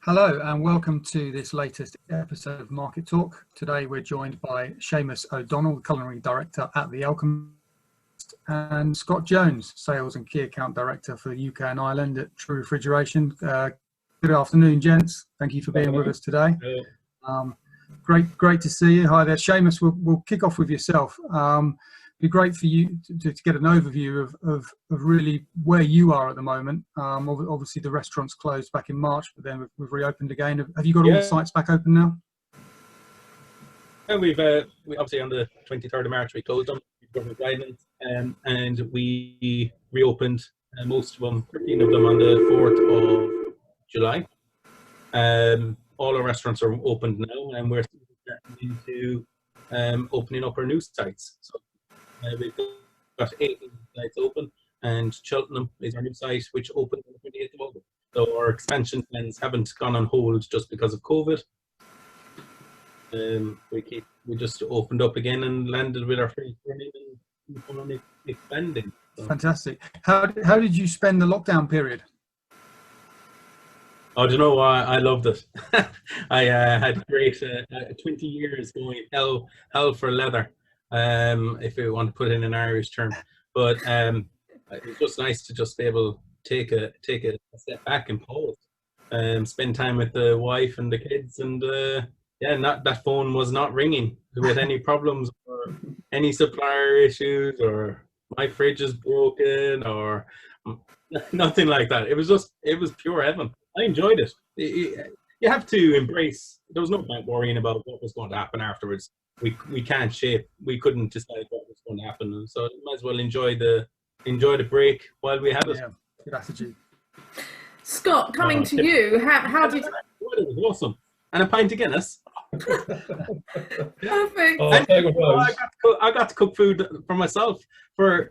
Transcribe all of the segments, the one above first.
Hello and welcome to this latest episode of Market Talk. Today we're joined by Seamus O'Donnell, the Culinary Director at the Alchemist, and Scott Jones, Sales and Key Account Director for the UK and Ireland at True Refrigeration. Good afternoon, gents. Thank you for being with us today. Great to see you. Hi there. Seamus, we'll kick off with yourself. Be great for you to get an overview of really where you are at the moment. Obviously, the restaurants closed back in March, but then we've reopened again. Have you got all the sites back open now? Yeah, we obviously on the 23rd of March we closed them, government guidance, and we reopened most of them, 13 of them, on the 4th of July. All our restaurants are opened now, and we're starting into opening up our new sites. So we've got 8 sites open, and Cheltenham is our new site, which opened on the 28th of August. So our expansion plans haven't gone on hold just because of COVID. We just opened up again and landed with our first running and keep on expanding. So. Fantastic. How did you spend the lockdown period? Oh, do you know what? I loved it. I had great 20 years going hell for leather. If we want to put it in an Irish term, but it was just nice to just be able to take a step back and pause, spend time with the wife and the kids, and that phone was not ringing with any problems or any supplier issues or my fridge is broken or nothing like that. It was pure heaven. I enjoyed it. You have to embrace. There was no point worrying about what was going to happen afterwards. We can't shape. We couldn't decide what was going to happen, so you might as well enjoy the break while we have it. Yeah, good attitude. Scott, coming to you, how did? It was awesome, and a pint of Guinness. Perfect. I got to cook food for myself for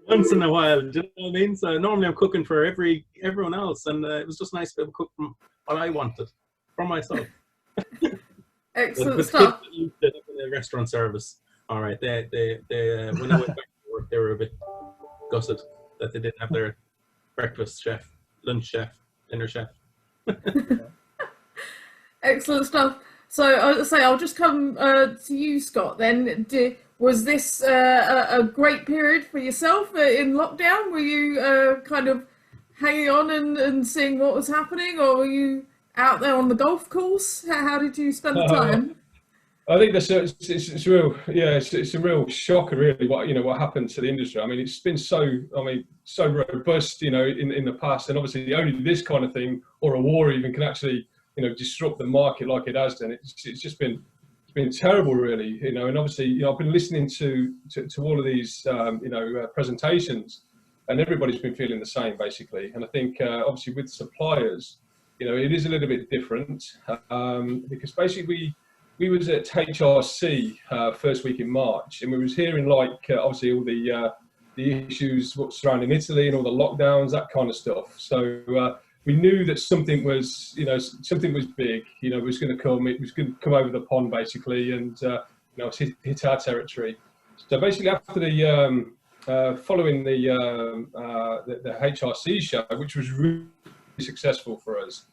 once in a while. Do you know what I mean? So normally I'm cooking for everyone else, and it was just nice to be able to cook from what I wanted for myself. Excellent but stuff. The restaurant service. All right, they when I went back to work, they were a bit gutted that they didn't have their breakfast chef, lunch chef, dinner chef. Excellent stuff. So I'll just come to you, Scott. Then, was this a great period for yourself in lockdown? Were you kind of hanging on and seeing what was happening, or were you out there on the golf course? How did you spend the time? I think it's a real shocker, really. What happened to the industry? I mean, it's been so robust, in the past, and obviously only this kind of thing or a war even can actually, disrupt the market like it has done. It's just been terrible, really. And obviously, I've been listening to all of these, presentations, and everybody's been feeling the same basically. And I think obviously with suppliers, it is a little bit different because basically we was at HRC first week in March, and we was hearing obviously all the issues surrounding Italy and all the lockdowns, that kind of stuff. So we knew that something was big. It was going to come. It was going to come over the pond basically, and hit our territory. So basically after the following the HRC show, which was really successful for us.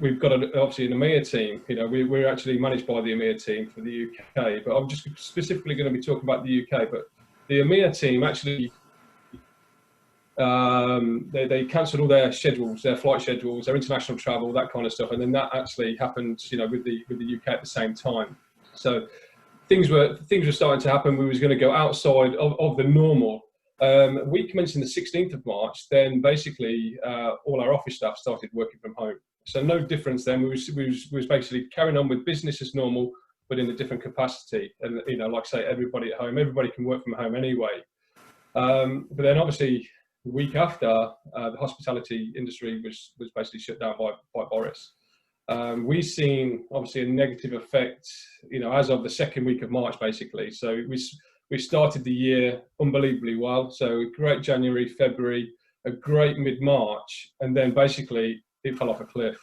We've got obviously an EMEA team. We're actually managed by the EMEA team for the UK, but I'm just specifically going to be talking about the UK. But the EMEA team actually they cancelled all their schedules, their flight schedules, their international travel, that kind of stuff, and then that actually happened, with the UK at the same time. So things were starting to happen. We was going to go outside of the normal. We commenced on the 16th of March. Then basically all our office staff started working from home. So no difference then. We was basically carrying on with business as normal, but in a different capacity. And like I say, everybody at home, everybody can work from home anyway. But then obviously the week after, the hospitality industry was basically shut down by Boris. We've seen obviously a negative effect, as of the second week of March, basically. So we started the year unbelievably well. So a great January, February, a great mid-March, and then basically it fell off a cliff.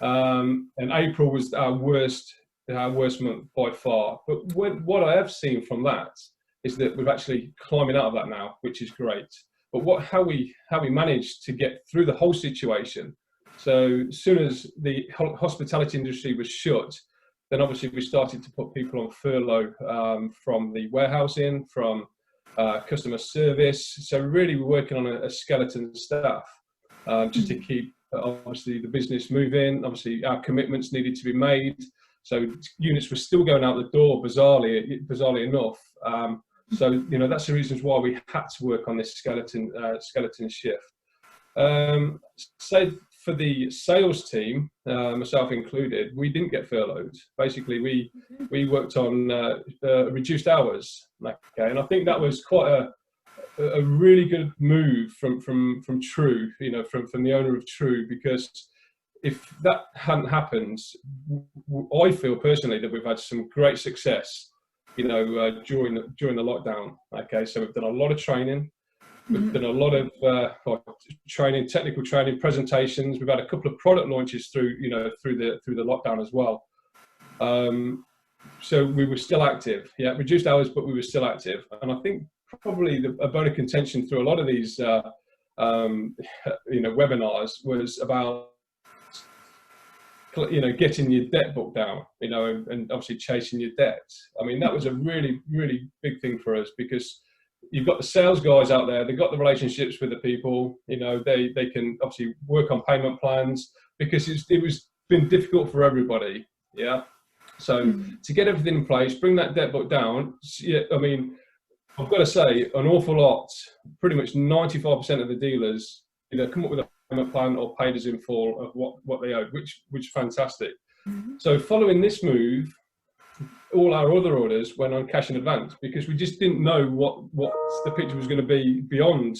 And April was our worst month by far. But what I have seen from that is that we're actually climbing out of that now, which is great. But how we managed to get through the whole situation. So as soon as the hospitality industry was shut, then obviously we started to put people on furlough from the warehousing, from customer service. So really we're working on a skeleton staff just to keep obviously the business moving. Obviously our commitments needed to be made. So units were still going out the door, bizarrely enough. So, you know, that's the reasons why we had to work on this skeleton shift. So for the sales team, myself included, we didn't get furloughed. Basically, we worked on reduced hours. Okay, and I think that was quite a really good move from True, you know, from the owner of True, because if that hadn't happened, I feel personally that we've had some great success, you know, during the lockdown. Okay, so we've done a lot of training. We've done a lot of training, technical training, presentations. We've had a couple of product launches through the lockdown as well. So we were still active. Yeah, reduced hours, but we were still active. And I think probably a bone of contention through a lot of these webinars was about getting your debt book down, and obviously chasing your debt. I mean, that was a really, really big thing for us, because you've got the sales guys out there, they've got the relationships with the people, they can obviously work on payment plans, because it was been difficult for everybody. Yeah. So to get everything in place, bring that debt book down. Yeah, I mean, I've got to say, an awful lot, pretty much 95% of the dealers either come up with a payment plan or paid us in full of what they owed, which is fantastic. So following this move, all our other orders went on cash in advance, because we just didn't know what the picture was going to be beyond,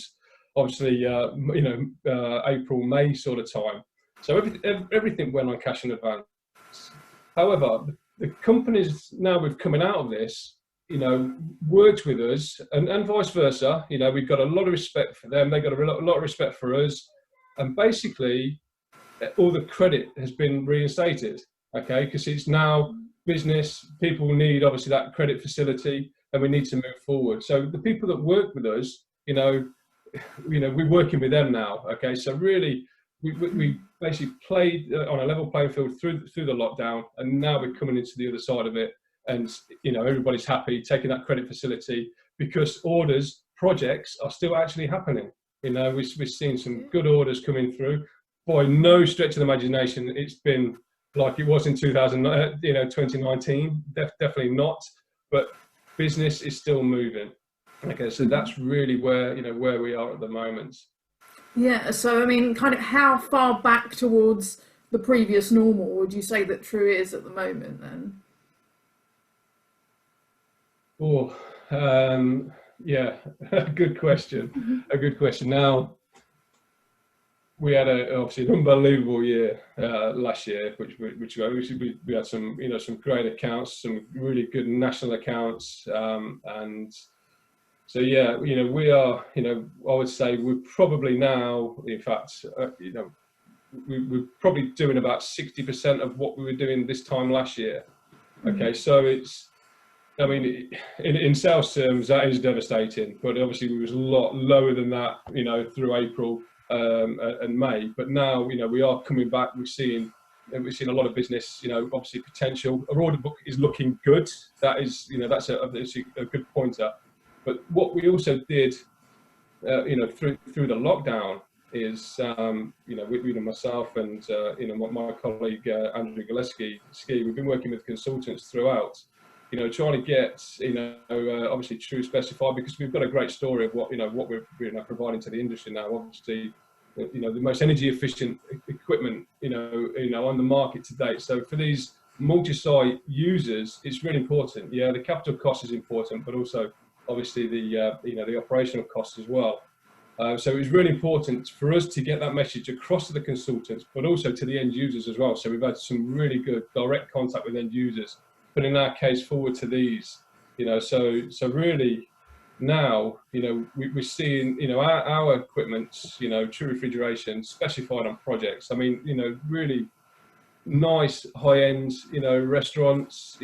obviously, April, May sort of time. So everything went on cash in advance. However, the companies now we've coming out of this, worked with us, and vice versa. We've got a lot of respect for them. They got a lot of respect for us, and basically, all the credit has been reinstated. Okay, because it's now business. People need obviously that credit facility, and we need to move forward. So the people that work with us, we're working with them now. Okay, so really, we basically played on a level playing field through the lockdown, and now we're coming into the other side of it. And everybody's happy taking that credit facility, because projects are still actually happening. We're seeing some good orders coming through. By no stretch of the imagination, it's been like it was in 2019. Definitely not. But business is still moving. Okay, so that's really where we are at the moment. Yeah. So I mean, kind of how far back towards the previous normal would you say that True is at the moment then? Oh, yeah, a good question. A good question. Now, we had obviously an unbelievable year last year, which we had some some great accounts, some really good national accounts, and so yeah, we are I would say we're probably now, in fact, we're probably doing about 60% of what we were doing this time last year. Okay, so it's. I mean, in sales terms, that is devastating. But obviously, we was a lot lower than that, through April and May. But now, we are coming back. We've seen a lot of business. Obviously, potential. Our order book is looking good. That is, that's a good pointer. But what we also did, through the lockdown is, with myself and my colleague Andrew Gillespie, we've been working with consultants throughout. Trying to get, obviously True specified, because we've got a great story of what we're providing to the industry now. Obviously, the most energy efficient equipment, on the market to date. So for these multi-site users, it's really important. Yeah, the capital cost is important, but also obviously the operational costs as well. So it was really important for us to get that message across to the consultants, but also to the end users as well. So we've had some really good direct contact with end users, putting our case forward to these, so really now, we're seeing, our equipment, True Refrigeration specified on projects. I mean, really nice high-end, restaurants,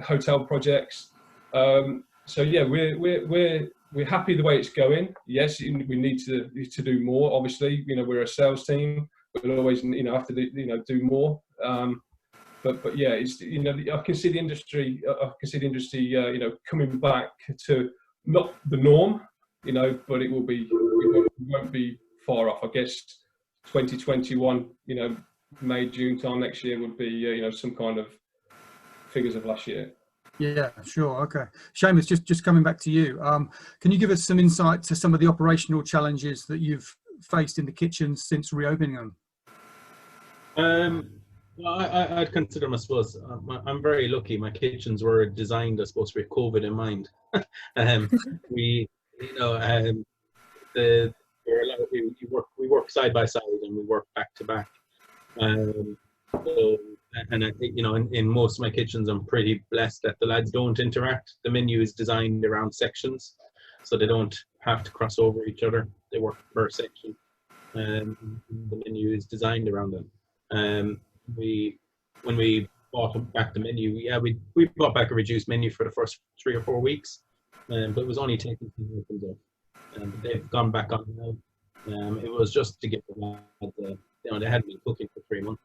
hotel projects. So yeah, we're we're happy the way it's going. Yes, we need to do more. Obviously, we're a sales team. We'll always, have to do more. But yeah, it's, I can see the industry. Coming back to not the norm, but it won't be far off. I guess 2021, May, June time next year would be, some kind of figures of last year. Yeah, sure. Okay. Seamus, just coming back to you. Can you give us some insight to some of the operational challenges that you've faced in the kitchens since reopening them? Well, I'd consider, I suppose, I'm very lucky. My kitchens were designed, I suppose, with COVID in mind. We work side by side and we work back to back. So, and I think, in most of my kitchens, I'm pretty blessed that the lads don't interact. The menu is designed around sections, so they don't have to cross over each other. They work per section. The menu is designed around them. When we bought back the menu, we bought back a reduced menu for the first 3 or 4 weeks, but it was only taking 2 weeks off. They've gone back on now. It was just to get the lads, they hadn't been cooking for 3 months.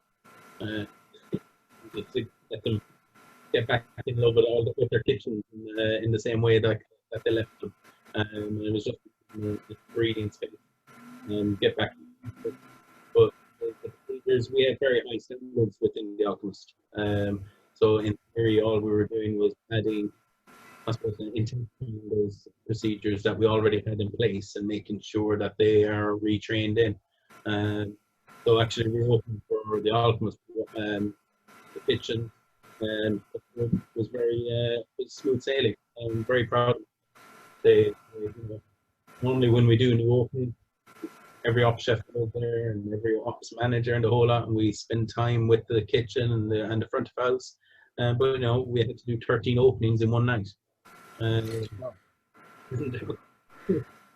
To let them get back in love with their kitchens in the same way that they left them. It was just a breathing space and get back. But we had very high standards within the Alchemist. So in theory, all we were doing was adding, I suppose, intensifying those procedures that we already had in place and making sure that they are retrained in. So actually, we opened for the Alchemist. The kitchen was very smooth sailing. I'm very proud of it. Normally when we do a new opening, every ops chef goes there and every ops manager and the whole lot, and we spend time with the kitchen and the front of house. But we had to do 13 openings in one night.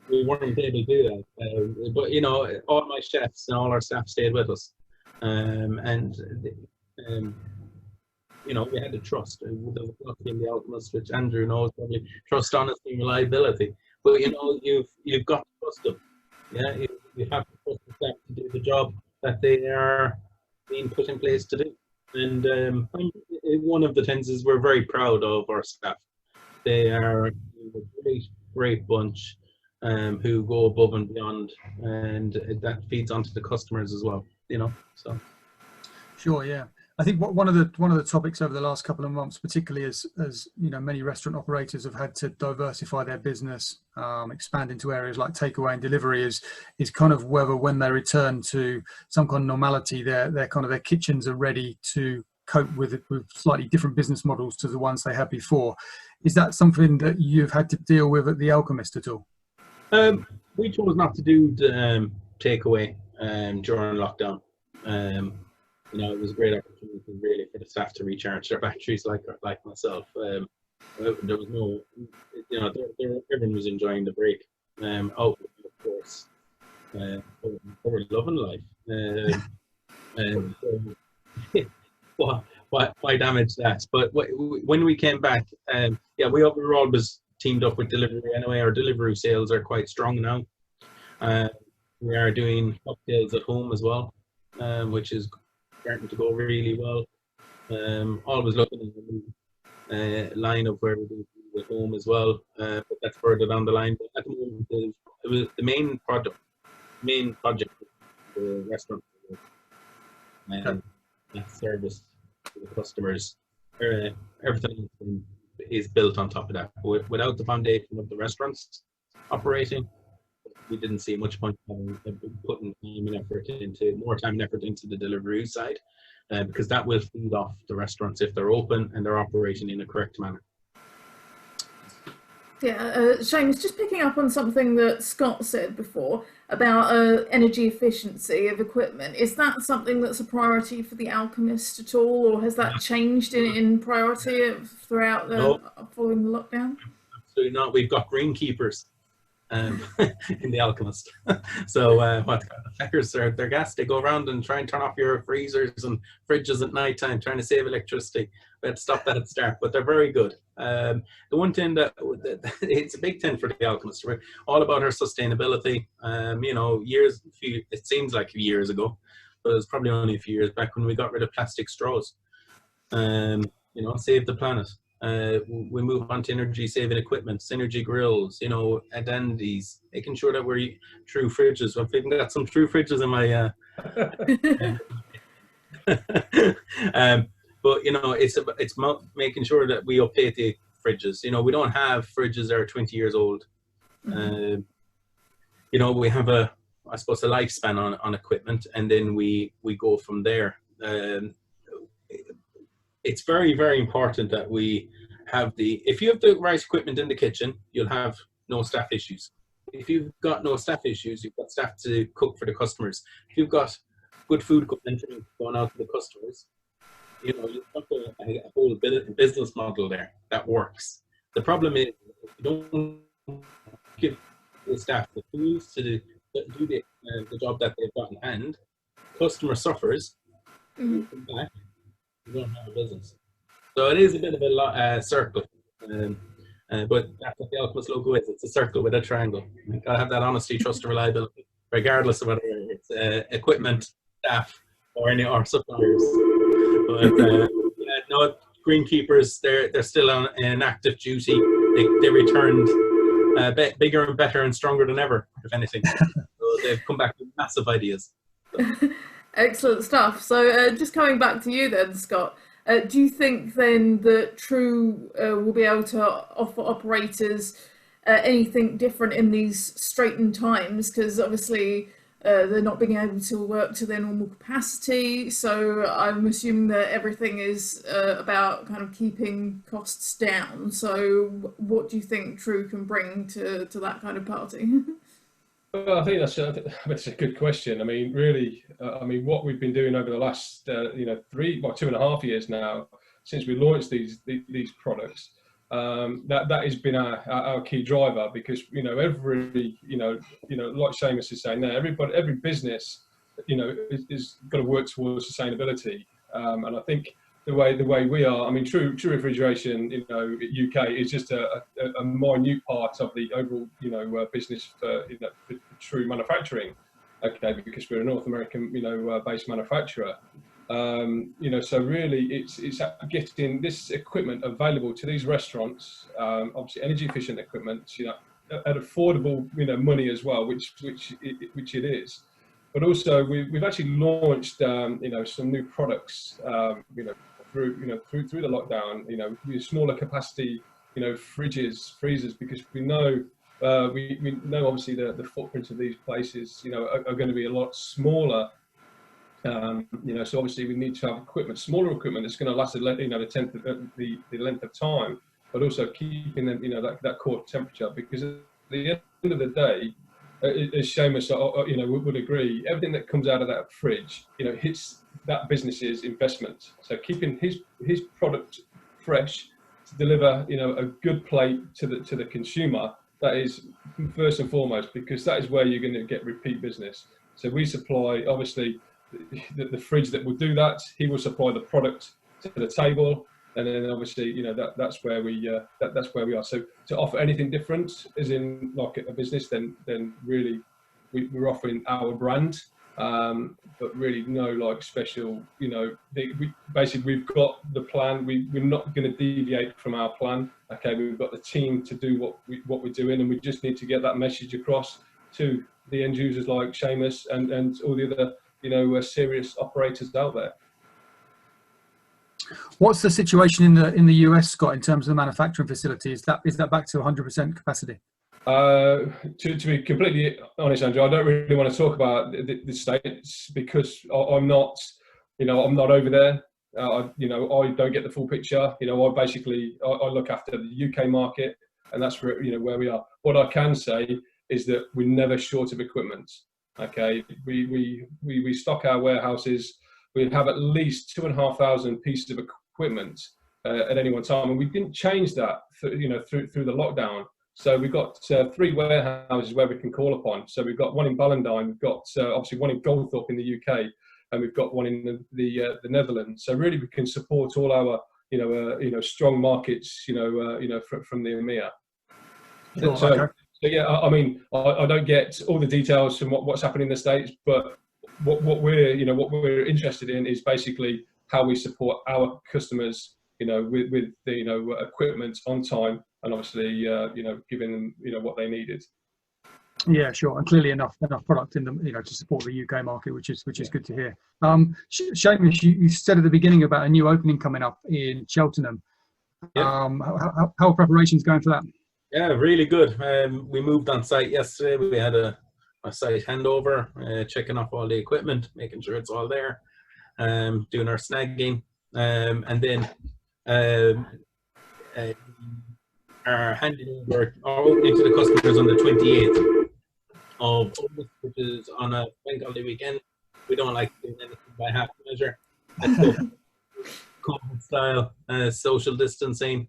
We weren't able to do that. But all my chefs and all our staff stayed with us, we had to trust. There was lucky in the Alchemist, which Andrew knows probably, trust, honesty, and reliability. But you've got to trust them. Yeah, you have to trust the staff to do the job that they are being put in place to do. And one of the things is we're very proud of our staff. They are a great bunch who go above and beyond, and that feeds onto the customers as well. So. Sure, yeah. I think one of the topics over the last couple of months, particularly as many restaurant operators have had to diversify their business, expand into areas like takeaway and delivery, is kind of whether when they return to some kind of normality, their kitchens are ready to cope with slightly different business models to the ones they had before. Is that something that you've had to deal with at the Alchemist at all? We chose not to do the takeaway during lockdown. It was a great opportunity really for the staff to recharge their batteries like myself. There was no, everyone was enjoying the break. Of course, they were loving life. And so, why damage that? But when we came back, we were always teamed up with delivery anyway. Our delivery sales are quite strong now. We are doing cocktails at home as well, which is starting to go really well. Always looking at the line of where we do at home as well, but that's further down the line. But at the moment, it was the main project, the restaurant, and that service to the customers. Everything is built on top of that. Without the foundation of the restaurants operating, we didn't see much point in putting more time and effort into the delivery side, because that will feed off the restaurants if they're open and they're operating in a correct manner. Yeah, Seamus, just picking up on something that Scott said before about energy efficiency of equipment. Is that something that's a priority for the Alchemist at all, or has that changed in priority throughout following the lockdown? Absolutely not. We've got greenkeepers. in the Alchemist. So what affectors are their gas? They go around and try and turn off your freezers and fridges at night time, trying to save electricity. We had to stop that at the start, but they're very good. The one thing that it's a big thing for the Alchemist, we're all about our sustainability. You know, it seems like years ago, but it was probably only a few years back when we got rid of plastic straws. You know, save the planet. We move on to energy saving equipment, synergy grills, you know, addendums, making sure that we're true fridges. I've even got some true fridges in my but you know, it's making sure that we update the fridges. You know, we don't have fridges that are 20 years old. You know, we have I suppose a lifespan on equipment, and then we go from there. It's very, very important that we have if you have the right equipment in the kitchen, you'll have no staff issues. If you've got no staff issues, you've got staff to cook for the customers. If you've got good food going out to the customers, you know, you've got a whole business model there that works. The problem is, if you don't give the staff the tools to do the job that they've got in hand, customer suffers, you come back, you don't have a business. So it is a bit of a circle, but that's what the Alchemist logo is. It's a circle with a triangle. You've got to have that honesty, trust, and reliability, regardless of whether it's equipment, staff, or suppliers. But yeah, no, greenkeepers, they're still in active duty. They returned bigger and better and stronger than ever, if anything. So they've come back with massive ideas. So. Excellent stuff. So just coming back to you then, Scott, do you think then that True will be able to offer operators anything different in these straitened times? Because obviously they're not being able to work to their normal capacity. So I'm assuming that everything is about kind of keeping costs down. So what do you think True can bring to that kind of party? Well, I think that's a good question. I mean, really, what we've been doing over the last, 2.5 years now, since we launched these products, that has been our key driver, because like Seamus is saying there, every business, is got to work towards sustainability, and I think the way we are, I mean, True Refrigeration, UK is just a minute part of the overall, business for True manufacturing, okay, because we're a North American, based manufacturer. So really it's getting this equipment available to these restaurants, obviously energy efficient equipment, at affordable, money as well, which it is. But also we've actually launched, some new products, through the lockdown, with smaller capacity, fridges, freezers, because we know obviously the footprint of these places, are going to be a lot smaller. So obviously we need to have smaller equipment that's going to last the length of time, but also keeping them, that core temperature, because at the end of the day, as Seamus, would agree, everything that comes out of that fridge, hits that business's investment. So keeping his product fresh to deliver, a good plate to the consumer, that is first and foremost, because that is where you're going to get repeat business. So we supply, obviously, the fridge that will do that. He will supply the product to the table, and then obviously, that's where we are. So to offer anything different, as in like a business, then really we're offering our brand, but really no like special. We've got the plan. We're not going to deviate from our plan. Okay, we've got the team to do what we're doing, and we just need to get that message across to the end users like Seamus and all the other serious operators out there. What's the situation in the US, Scott, in terms of the manufacturing facility? Is that back to 100% capacity? To be completely honest, Andrew, I don't really want to talk about the States, because I'm not over there. I don't get the full picture. I look after the UK market, and that's where we are. What I can say is that we're never short of equipment. Okay, we stock our warehouses. We have at least 2,500 pieces of equipment at any one time, and we didn't change that through the lockdown. So we've got 3 warehouses where we can call upon. So we've got one in Ballindine, we've got obviously one in Goldthorpe in the UK, and we've got one in the Netherlands. So really, we can support all our strong markets from the EMEA. Sure, So, okay. so yeah, I mean, I don't get all the details from what's happening in the States, but what we're interested in is basically how we support our customers, with the equipment on time, and obviously giving them what they needed. Yeah, sure, and clearly enough product in them, to support the UK market, which is good to hear. Seamus, you said at the beginning about a new opening coming up in Cheltenham. Yep. How are preparations going for that? Yeah, really good. We moved on site yesterday. We had a site handover, checking off all the equipment, making sure it's all there, doing our snagging, and then are handing over our opening to the customers on the 28th of August, which is on a bank holiday weekend. We don't like doing anything by half measure. Let's go COVID style, social distancing.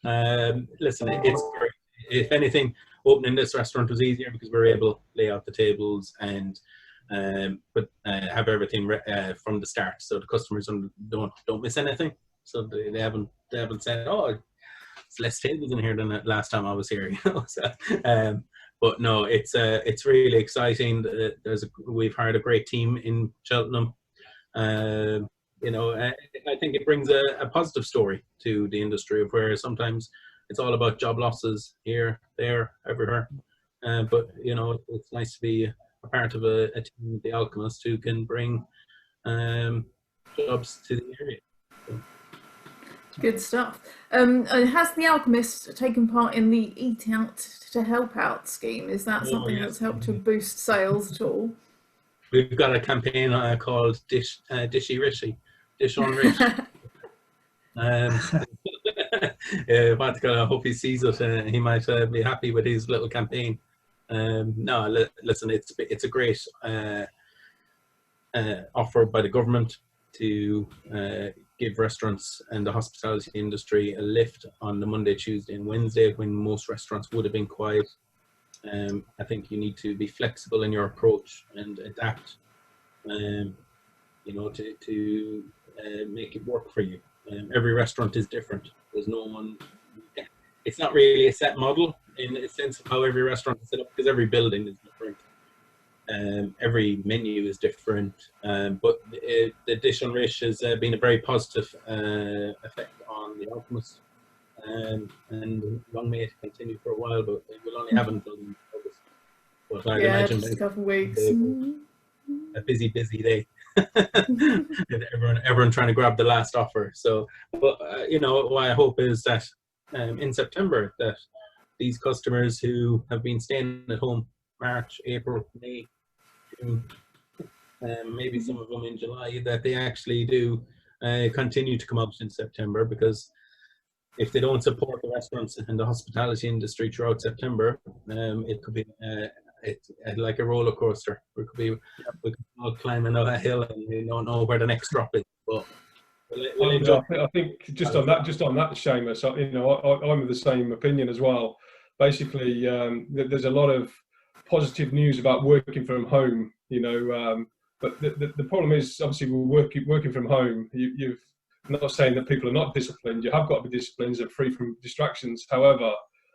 Listen, it's great. If anything, opening this restaurant was easier because we were able to lay out the tables and have everything from the start, so the customers don't miss anything. So they haven't said, oh, it's less tables in here than the last time I was here, So, but no, it's really exciting. We've hired a great team in Cheltenham. I think it brings a positive story to the industry, of where sometimes it's all about job losses here, there, everywhere. But it's nice to be a part of a team, the Alchemist, who can bring jobs to the area. So. Good stuff. Has the Alchemist taken part in the Eat Out to Help Out scheme? Is that something that's helped to boost sales at all? We've got a campaign called Dishy Rishy, Dish on Rich. I hope he sees it. He might be happy with his little campaign. Listen, it's a great offer by the government to give restaurants and the hospitality industry a lift on the Monday, Tuesday and Wednesday, when most restaurants would have been quiet. I think you need to be flexible in your approach and adapt, to make it work for you. Every restaurant is different. There's no one. It's not really a set model in the sense of how every restaurant is set up, because every building is different. Every menu is different, but the Dish on Rich has been a very positive effect on the Alchemist, and long may it continue for a while, but it will only happen until August. But I'd imagine just a couple of weeks. A busy day. everyone trying to grab the last offer. So, but what I hope is that in September, that these customers who have been staying at home March, April, May, June, maybe some of them in July, that they actually do continue to come out in September, because if they don't support the restaurants and the hospitality industry throughout September, it could be it's like a roller coaster. We could all climbing a hill and we don't know where the next drop is. But I think just on that, Seamus, I'm of the same opinion as well. Basically, there's a lot of positive news about working from home, but the problem is, obviously, we're working from home. You've not saying that people are not disciplined. You have got to be disciplined and free from distractions. However,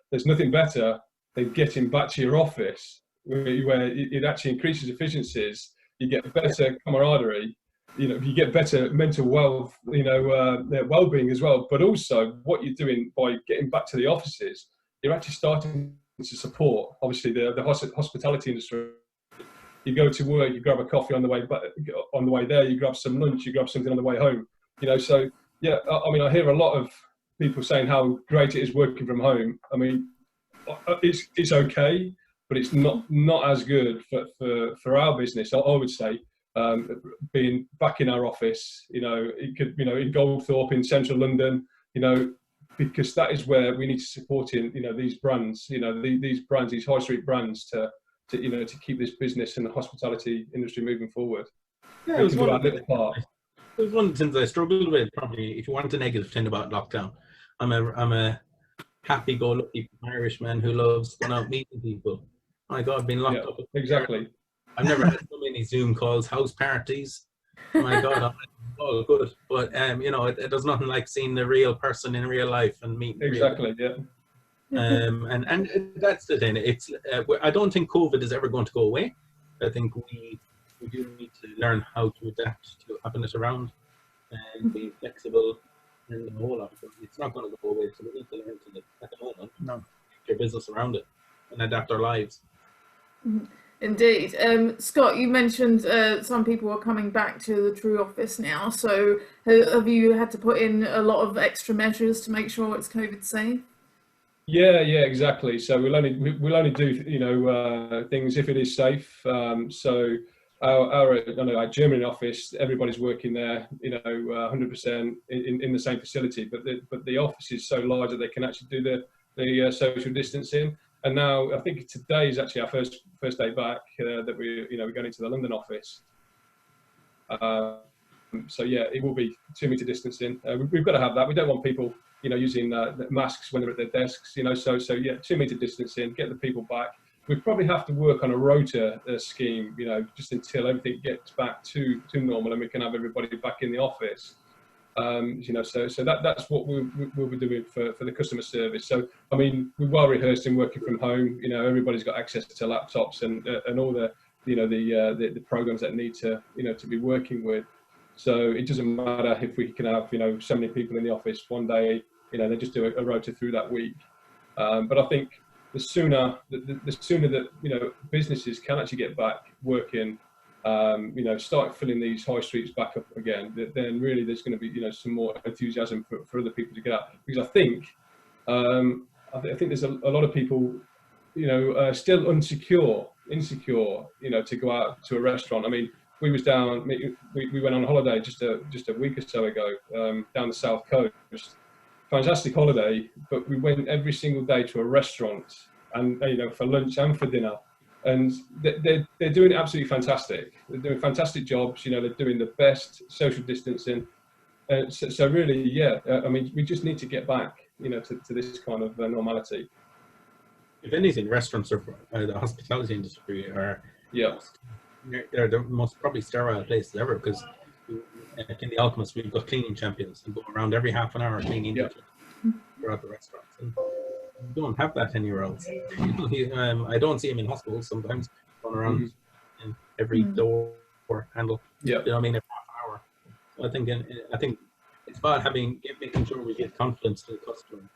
there's nothing better than getting back to your office, where it actually increases efficiencies. You get better camaraderie. You get better mental wealth, well-being as well. But also, what you're doing by getting back to the offices, you're actually starting to support, obviously, the hospitality industry. You go to work, you grab a coffee on the way back, on the way there, you grab some lunch, you grab something on the way home. So yeah, I hear a lot of people saying how great it is working from home. It's okay, but it's not as good for our business. I would say, being back in our office, it could, in Goldthorpe in central London, because that is where we need to support these brands, these brands, these high street brands to keep this business and the hospitality industry moving forward. Yeah, it was one of the things I struggled with, probably, if you want a negative thing about lockdown. I'm a happy-go-lucky Irishman who loves going out meeting people. My God, I've been locked up. Exactly. I've never had so many Zoom calls, house parties. My God, I'm all good. But there's nothing like seeing the real person in real life and meeting. Exactly. And that's the thing. It's I don't think COVID is ever going to go away. I think we do need to learn how to adapt to having it around and being flexible and the whole of it. It's not going to go away, so we need to learn to live at the moment. No. Your business around it and adapt our lives. Indeed. Scott, you mentioned some people are coming back to the True office now. So have you had to put in a lot of extra measures to make sure it's COVID safe? Yeah, exactly. So we'll only do things if it is safe. So our German office, everybody's working there, 100% in the same facility. But the office is so large that they can actually do the social distancing. And now I think today is actually our first day back that we're going into the London office. So yeah, it will be 2 meter distancing. We've got to have that. We don't want people using masks when they're at their desks. So yeah, 2 meter distancing. Get the people back. We probably have to work on a rota scheme. Just until everything gets back to normal and we can have everybody back in the office. So that's what we'll be doing for the customer service. So I mean, we're well rehearsed in working from home. Everybody's got access to laptops and all the programs that need to to be working with. So it doesn't matter if we can have so many people in the office one day. They just do a rota through that week. But I think the sooner that businesses can actually get back working. Start filling these high streets back up again, then really there's going to be some more enthusiasm for other people to get out. Because I think there's a lot of people still insecure to go out to a restaurant. I mean, we went on holiday just a week or so ago down the south coast. Fantastic holiday, but we went every single day to a restaurant and for lunch and for dinner. And they're doing absolutely fantastic. They're doing fantastic jobs. They're doing the best social distancing. So really, yeah. I mean, we just need to get back, to this kind of normality. If anything, restaurants or the hospitality industry are they're the most probably sterile places ever, because in the Alchemist we've got cleaning champions who go around every half an hour cleaning throughout the restaurants. And you don't have that anywhere else. I don't see them in hospitals sometimes going around in every door or handle. Every half an hour. So I think it's about making sure we give confidence to the customer.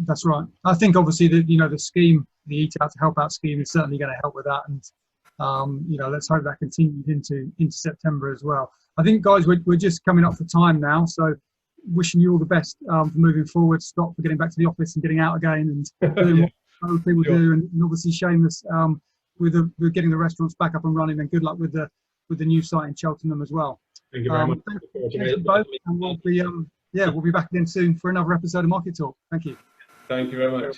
That's right. I think obviously the scheme, the Eat Out to Help Out scheme, is certainly going to help with that, and let's hope that continues into September as well. I think, guys, we're just coming up for time now, so wishing you all the best for moving forward. Scott, for getting back to the office and getting out again and doing what other people do, and obviously Seamus with getting the restaurants back up and running, and good luck with the new site in Cheltenham as well. Thank you very much. Thank you both, and we'll be back again soon for another episode of Market Talk. Thank you. Thank you very much.